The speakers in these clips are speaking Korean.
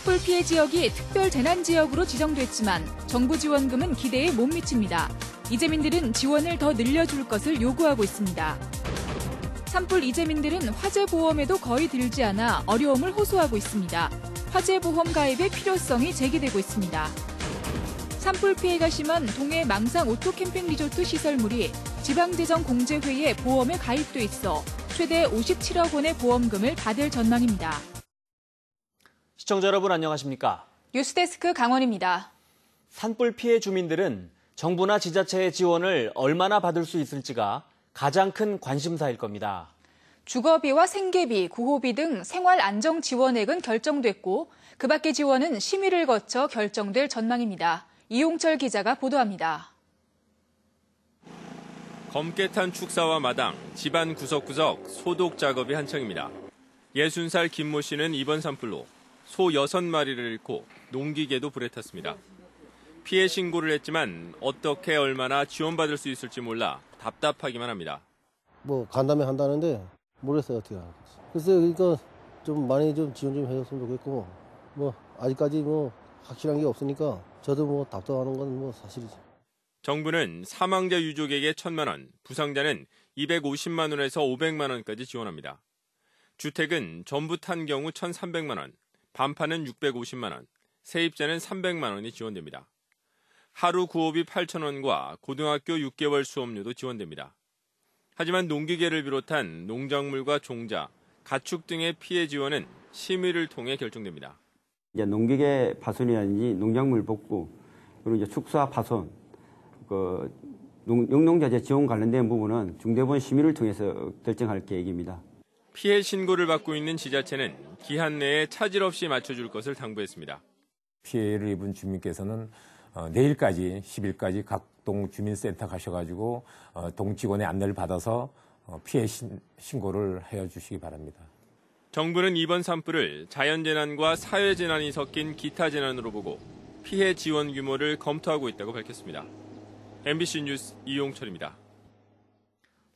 산불 피해 지역이 특별 재난 지역으로 지정됐지만 정부 지원금은 기대에 못 미칩니다. 이재민들은 지원을 더 늘려줄 것을 요구하고 있습니다. 산불 이재민들은 화재 보험에도 거의 들지 않아 어려움을 호소하고 있습니다. 화재 보험 가입의 필요성이 제기되고 있습니다. 산불 피해가 심한 동해 망상 오토캠핑 리조트 시설물이 지방재정공제회의 보험에 가입돼 있어 최대 57억 원의 보험금을 받을 전망입니다. 시청자 여러분 안녕하십니까? 뉴스데스크 강원입니다. 산불 피해 주민들은 정부나 지자체의 지원을 얼마나 받을 수 있을지가 가장 큰 관심사일 겁니다. 주거비와 생계비, 구호비 등 생활 안정 지원액은 결정됐고 그 밖의 지원은 심의를 거쳐 결정될 전망입니다. 이용철 기자가 보도합니다. 검게 탄 축사와 마당, 집안 구석구석 소독 작업이 한창입니다. 60살 김모 씨는 이번 산불로 소 6마리를 잃고 농기계도 불에 탔습니다. 피해 신고를 했지만 어떻게 얼마나 지원받을 수 있을지 몰라 답답하기만 합니다. 간다면 한다는데 모르겠어요, 어떻게 하는지. 글쎄요, 그러니까 좀 많이 좀 지원 좀 해줬으면 좋겠고, 아직까지 확실한 게 없으니까 저도 답답하는 건 사실이죠. 정부는 사망자 유족에게 1,000만 원, 부상자는 250만 원에서 500만 원까지 지원합니다. 주택은 전부 탄 경우 1,300만 원, 반판은 650만 원, 세입자는 300만 원이 지원됩니다. 하루 구호비 8,000원과 고등학교 6개월 수업료도 지원됩니다. 하지만 농기계를 비롯한 농작물과 종자, 가축 등의 피해 지원은 심의를 통해 결정됩니다. 이제 농기계 파손이라든지 농작물 복구, 그리고 이제 축사 파손, 영농자재 지원 관련된 부분은 중대본 심의를 통해서 결정할 계획입니다. 피해 신고를 받고 있는 지자체는 기한 내에 차질 없이 맞춰줄 것을 당부했습니다. 피해를 입은 주민께서는 내일까지 10일까지 각 동 주민센터 가셔가지고 동 직원의 안내를 받아서 피해 신고를 해주시기 바랍니다. 정부는 이번 산불을 자연재난과 사회재난이 섞인 기타 재난으로 보고 피해 지원 규모를 검토하고 있다고 밝혔습니다. MBC 뉴스 이용철입니다.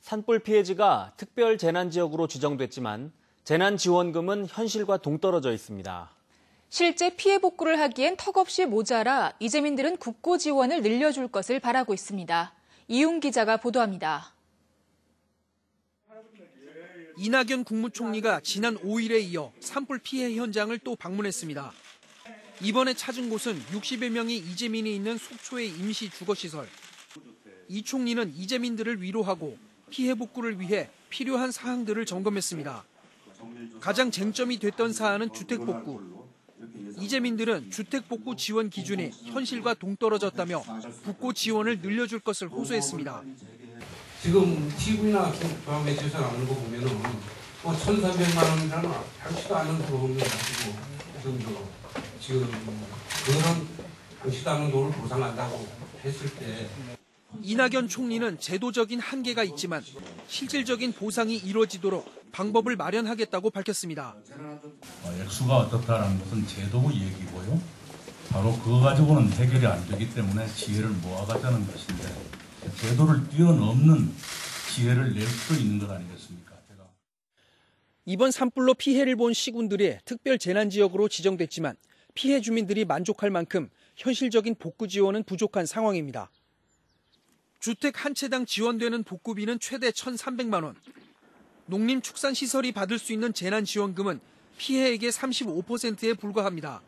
산불 피해지가 특별 재난 지역으로 지정됐지만 재난 지원금은 현실과 동떨어져 있습니다. 실제 피해 복구를 하기엔 턱없이 모자라 이재민들은 국고 지원을 늘려줄 것을 바라고 있습니다. 이용 기자가 보도합니다. 이낙연 국무총리가 지난 5일에 이어 산불 피해 현장을 또 방문했습니다. 이번에 찾은 곳은 60여 명의 이재민이 있는 속초의 임시 주거시설. 이 총리는 이재민들을 위로하고 피해 복구를 위해 필요한 사항들을 점검했습니다. 가장 쟁점이 됐던 사안은 주택복구. 이재민들은 주택복구 지원 기준이 현실과 동떨어졌다며 국고 지원을 늘려줄 것을 호소했습니다. 지금 TV나 매체에서 나오는 거 보면은 1,300만 원이라는 당치도 않은 돈을 가지고 지금 그런 당치도 않은 돈을 보상한다고 했을 때 이낙연 총리는 제도적인 한계가 있지만 실질적인 보상이 이루어지도록 방법을 마련하겠다고 밝혔습니다. 액수가 어떻다는 것은 제도 얘기고요. 바로 그거 가지고는 해결이 안 되기 때문에 지혜를 모아가자는 것인데 제도를 뛰어넘는 지혜를 낼 수 있는 것 아니겠습니까? 이번 산불로 피해를 본 시군들이 특별 재난지역으로 지정됐지만 피해 주민들이 만족할 만큼 현실적인 복구 지원은 부족한 상황입니다. 주택 한 채당 지원되는 복구비는 최대 1,300만 원. 농림축산시설이 받을 수 있는 재난지원금은 피해액의 35%에 불과합니다.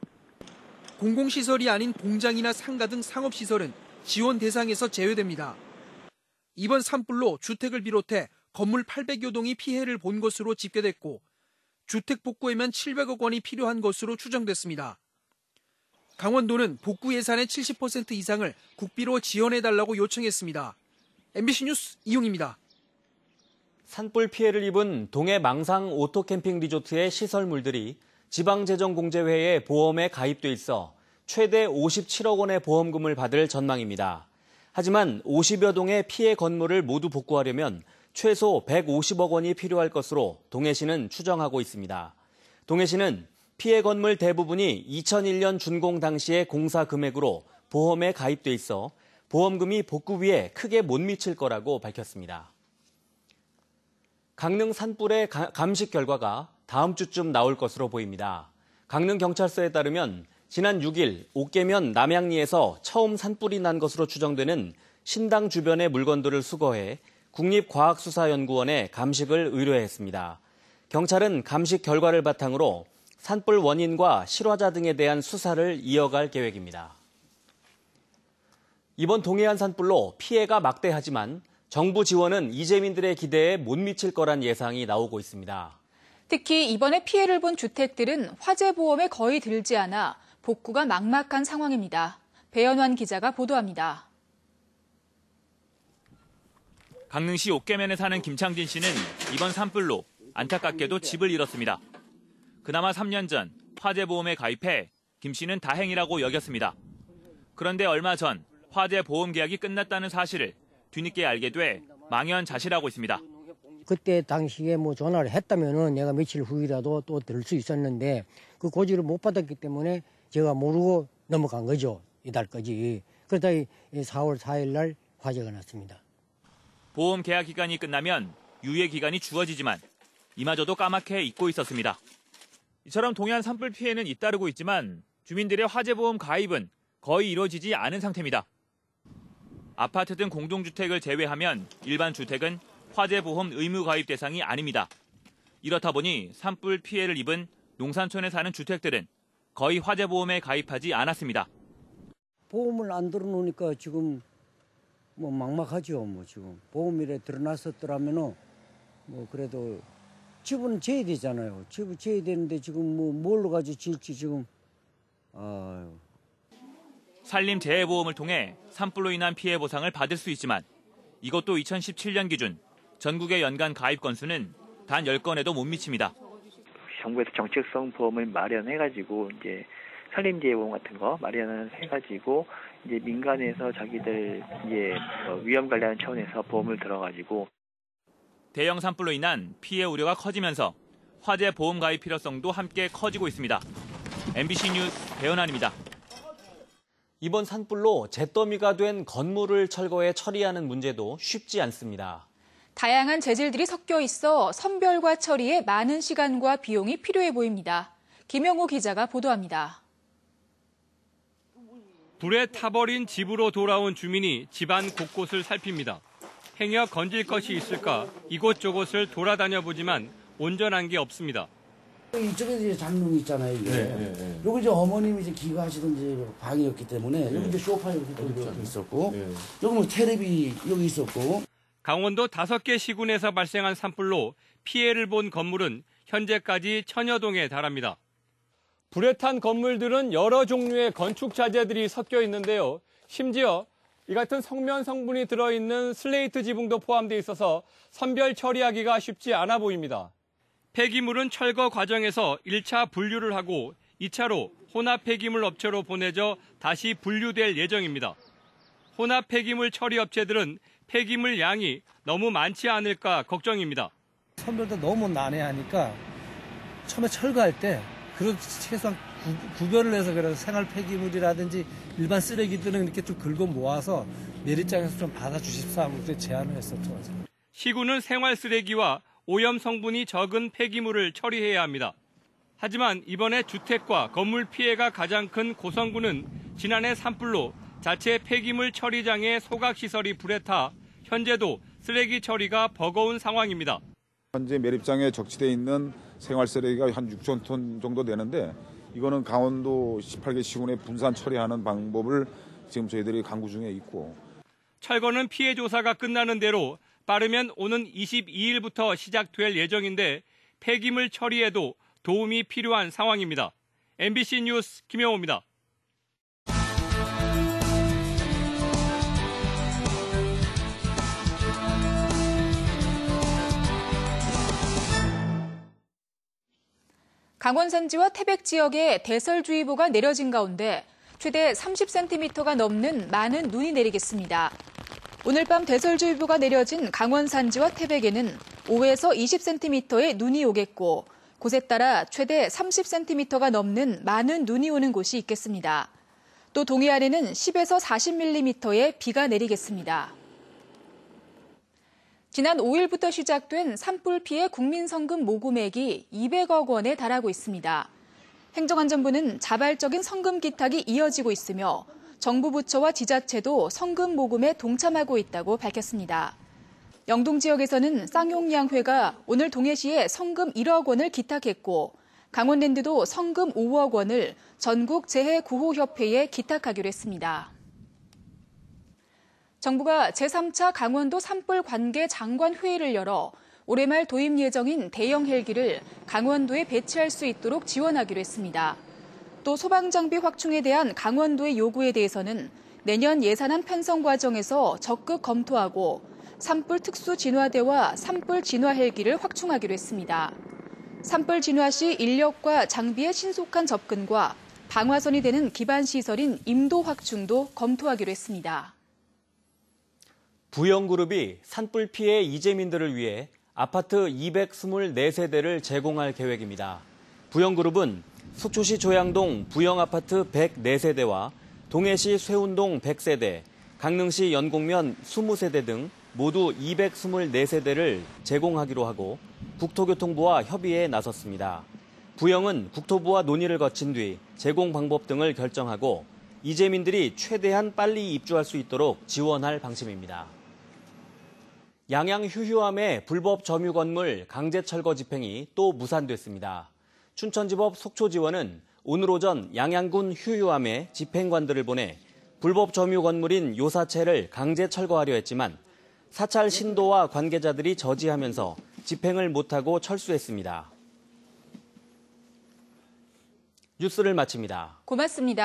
공공시설이 아닌 공장이나 상가 등 상업시설은 지원 대상에서 제외됩니다. 이번 산불로 주택을 비롯해 건물 800여 동이 피해를 본 것으로 집계됐고 주택 복구에만 700억 원이 필요한 것으로 추정됐습니다. 강원도는 복구 예산의 70% 이상을 국비로 지원해달라고 요청했습니다. MBC 뉴스 이용입니다. 산불 피해를 입은 동해 망상 오토캠핑 리조트의 시설물들이 지방재정공제회의 보험에 가입돼 있어 최대 57억 원의 보험금을 받을 전망입니다. 하지만 50여 동의 피해 건물을 모두 복구하려면 최소 150억 원이 필요할 것으로 동해시는 추정하고 있습니다. 동해시는 피해 건물 대부분이 2001년 준공 당시의 공사 금액으로 보험에 가입돼 있어 보험금이 복구비에 크게 못 미칠 거라고 밝혔습니다. 강릉 산불의 감식 결과가 다음 주쯤 나올 것으로 보입니다. 강릉경찰서에 따르면 지난 6일 옥계면 남양리에서 처음 산불이 난 것으로 추정되는 신당 주변의 물건들을 수거해 국립과학수사연구원에 감식을 의뢰했습니다. 경찰은 감식 결과를 바탕으로 산불 원인과 실화자 등에 대한 수사를 이어갈 계획입니다. 이번 동해안 산불로 피해가 막대하지만 정부 지원은 이재민들의 기대에 못 미칠 거란 예상이 나오고 있습니다. 특히 이번에 피해를 본 주택들은 화재 보험에 거의 들지 않아 복구가 막막한 상황입니다. 배연환 기자가 보도합니다. 강릉시 옥계면에 사는 김창진 씨는 이번 산불로 안타깝게도 집을 잃었습니다. 그나마 3년 전 화재 보험에 가입해 김 씨는 다행이라고 여겼습니다. 그런데 얼마 전 화재 보험 계약이 끝났다는 사실을 뒤늦게 알게 돼 망연자실하고 있습니다. 그때 당시에 전화를 했다면은 내가 며칠 후이라도 또 들 수 있었는데 그 고지를 못 받았기 때문에 제가 모르고 넘어간 거죠. 이달까지. 그러다 4월 4일 날 화재가 났습니다. 보험 계약 기간이 끝나면 유예 기간이 주어지지만 이마저도 까맣게 잊고 있었습니다. 이처럼 동해안 산불 피해는 잇따르고 있지만 주민들의 화재보험 가입은 거의 이루어지지 않은 상태입니다. 아파트 등 공동주택을 제외하면 일반 주택은 화재보험 의무 가입 대상이 아닙니다. 이렇다 보니 산불 피해를 입은 농산촌에 사는 주택들은 거의 화재보험에 가입하지 않았습니다. 보험을 안 들어놓으니까 지금 막막하죠. 지금 보험일에 들어놨었더라면은 그래도 집은 지어야 되잖아요. 집을 지어야 되는데 지금 뭘로 가지고 지을지 지금. 산림재해보험을 통해 산불로 인한 피해 보상을 받을 수 있지만 이것도 2017년 기준 전국의 연간 가입 건수는 단 10건에도 못 미칩니다. 정부에서 정책성 보험을 마련해가지고 이제 산림재해보험 같은 거 마련해가지고 이제 민간에서 자기들 이제 위험 관련 차원에서 보험을 들어가지고 대형 산불로 인한 피해 우려가 커지면서 화재 보험 가입 필요성도 함께 커지고 있습니다. MBC 뉴스 배연환입니다. 이번 산불로 잿더미가 된 건물을 철거해 처리하는 문제도 쉽지 않습니다. 다양한 재질들이 섞여 있어 선별과 처리에 많은 시간과 비용이 필요해 보입니다. 김영호 기자가 보도합니다. 불에 타버린 집으로 돌아온 주민이 집안 곳곳을 살핍니다. 행여 건질 것이 있을까 이곳저곳을 돌아다녀 보지만 온전한 게 없습니다. 이쪽에 이제 장롱 있잖아요, 이게. 네. 여기 이제 어머님이 이제 기가하시던 이제 방이었기 때문에 여기 이제 소파 여기 있었고, 여기 테레비 여기 있었고. 강원도 5개 시군에서 발생한 산불로 피해를 본 건물은 현재까지 1000여 동에 달합니다. 불에 탄 건물들은 여러 종류의 건축 자재들이 섞여 있는데요. 심지어 이 같은 성면 성분이 들어있는 슬레이트 지붕도 포함되어 있어서 선별 처리하기가 쉽지 않아 보입니다. 폐기물은 철거 과정에서 1차 분류를 하고 2차로 혼합 폐기물 업체로 보내져 다시 분류될 예정입니다. 혼합 폐기물 처리 업체들은 폐기물 양이 너무 많지 않을까 걱정입니다. 선별도 너무 난해하니까 처음에 철거할 때 그런 최소한 구별을 해서 그래서 생활 폐기물이라든지 일반 쓰레기들은 이렇게 좀 긁어 모아서 매립장에서 좀 받아주십사 하고 제안을 했었죠. 시군은 생활 쓰레기와 오염 성분이 적은 폐기물을 처리해야 합니다. 하지만 이번에 주택과 건물 피해가 가장 큰 고성군은 지난해 산불로 자체 폐기물 처리장의 소각시설이 불에 타 현재도 쓰레기 처리가 버거운 상황입니다. 현재 매립장에 적치되어 있는 생활 쓰레기가 한 6천 톤 정도 되는데 이거는 강원도 18개 시군에 분산 처리하는 방법을 지금 저희들이 강구 중에 있고. 철거는 피해 조사가 끝나는 대로 빠르면 오는 22일부터 시작될 예정인데 폐기물 처리에도 도움이 필요한 상황입니다. MBC 뉴스 김영호입니다. 강원 산지와 태백 지역에 대설주의보가 내려진 가운데 최대 30cm가 넘는 많은 눈이 내리겠습니다. 오늘 밤 대설주의보가 내려진 강원 산지와 태백에는 5에서 20cm의 눈이 오겠고 곳에 따라 최대 30cm가 넘는 많은 눈이 오는 곳이 있겠습니다. 또 동해안에는 10에서 40mm의 비가 내리겠습니다. 지난 5일부터 시작된 산불 피해 국민성금 모금액이 200억 원에 달하고 있습니다. 행정안전부는 자발적인 성금 기탁이 이어지고 있으며 정부 부처와 지자체도 성금 모금에 동참하고 있다고 밝혔습니다. 영동 지역에서는 쌍용양회가 오늘 동해시에 성금 1억 원을 기탁했고 강원랜드도 성금 5억 원을 전국 재해구호협회에 기탁하기로 했습니다. 정부가 제3차 강원도 산불 관계 장관 회의를 열어 올해 말 도입 예정인 대형 헬기를 강원도에 배치할 수 있도록 지원하기로 했습니다. 또 소방장비 확충에 대한 강원도의 요구에 대해서는 내년 예산안 편성 과정에서 적극 검토하고 산불 특수 진화대와 산불 진화 헬기를 확충하기로 했습니다. 산불 진화 시 인력과 장비의 신속한 접근과 방화선이 되는 기반 시설인 임도 확충도 검토하기로 했습니다. 부영그룹이 산불 피해 이재민들을 위해 아파트 224세대를 제공할 계획입니다. 부영그룹은 속초시 조양동 부영아파트 104세대와 동해시 쇠운동 100세대, 강릉시 연곡면 20세대 등 모두 224세대를 제공하기로 하고 국토교통부와 협의에 나섰습니다. 부영은 국토부와 논의를 거친 뒤 제공 방법 등을 결정하고 이재민들이 최대한 빨리 입주할 수 있도록 지원할 방침입니다. 양양 휴휴암의 불법 점유 건물 강제 철거 집행이 또 무산됐습니다. 춘천지법 속초지원은 오늘 오전 양양군 휴휴암에 집행관들을 보내 불법 점유 건물인 요사체를 강제 철거하려 했지만 사찰 신도와 관계자들이 저지하면서 집행을 못하고 철수했습니다. 뉴스를 마칩니다. 고맙습니다.